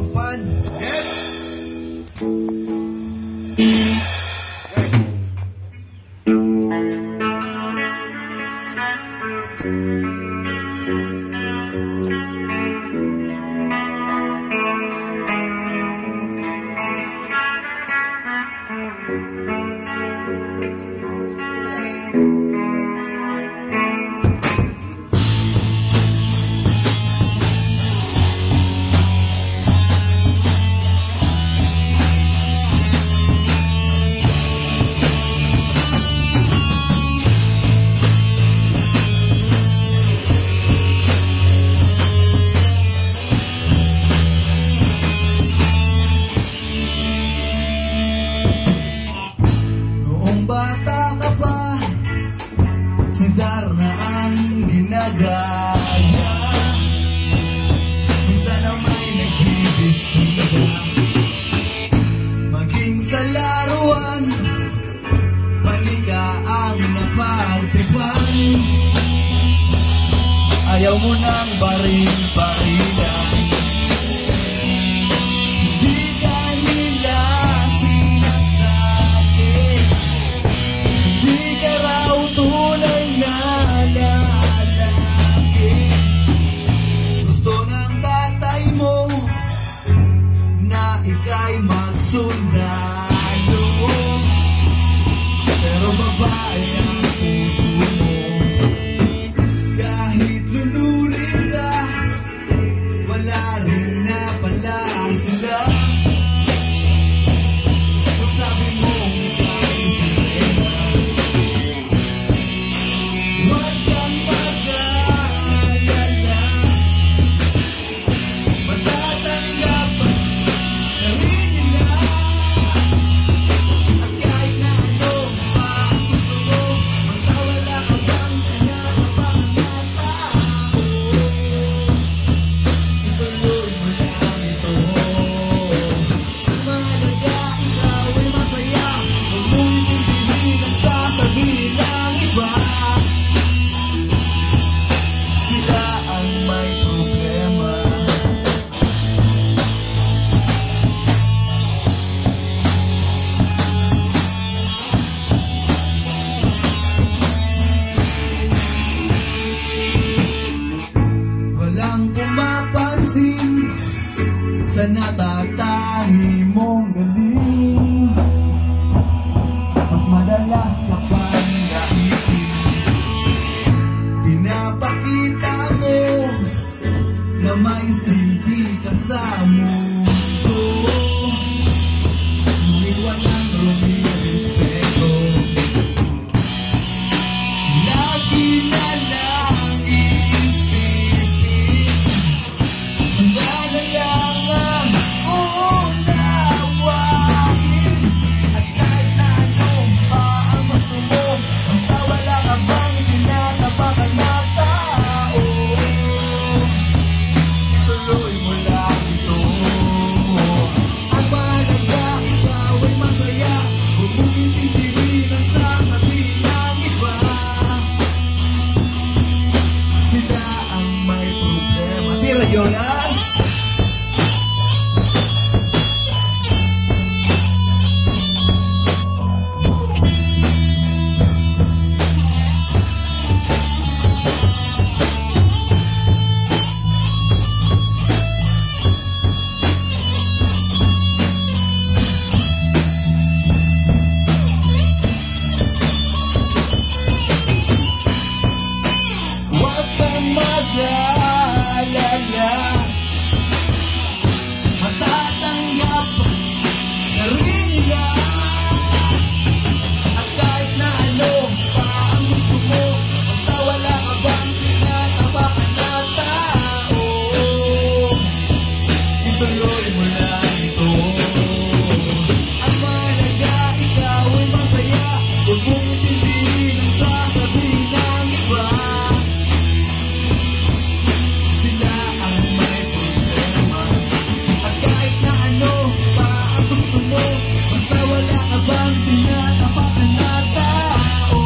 for fun. Yes! Bata ka pa, sigar na ang ginagaya. Minsan na may nagbibisita, maging sa laruan, panika ang napagtipan. Ayaw mo ng baril-barilan, hindi ka nila tunay na lalaki. Gusto ng tatay mo na ika'y magsundalo, pero babae ang puso mo. Kahit lunurin ka, wala rin na pala sila. Kung sabi mo ika'y sirena, wag kang mag-alala, matatanggap na rin nila. At kahit na ano pa ang gusto mo, basta wala ka bang pinapapang na tao, ituloy mo lang ito. Mahalaga ikaw ay masaya, huwag mo itindihin ang sasabihin ng iba. Sila ang may problema. Walang pumapansin sa natatahi mong galing. Mas madalas ka pang naisip, pinapakita mo na may silbi ka sa mundo. Ngunit walang rumirespeto, lagi na lang iisipin, sila na lang ang uunawain. At kahit na ano pa ang gusto mo, basta wala ka bang tinatapakan na tao, ituloy mo lang ito. Ang mahalaga ikaw ay masaya, huwag mong itindihin ang sasabihin ng iba. Sila ang may problema. Tira, Jonas! Huwag kang mag-alala, matatanggap na rin nila. At kahit na ano pa ang gusto mo, basta wala ka bang tinatapakan na tao, ituloy mo lang ito. Ang mahalaga ikaw ay masaya, huwag mong itindihin ang sasabihin ng iba. Sila ang may problema. At kahit na ano pa ang gusto mo, basta wala ka bang tinatapakan na tao,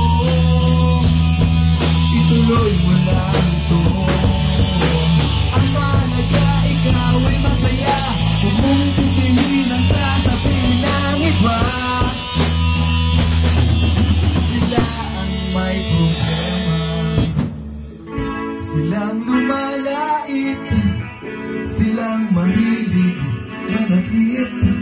ituloy mo lang ito. Ang mahalaga ikaw ay masaya, huwag mong pipiliin ang sasabihin ng iba. Sila ang may problema, silang lumalait, silang mahilig manakit.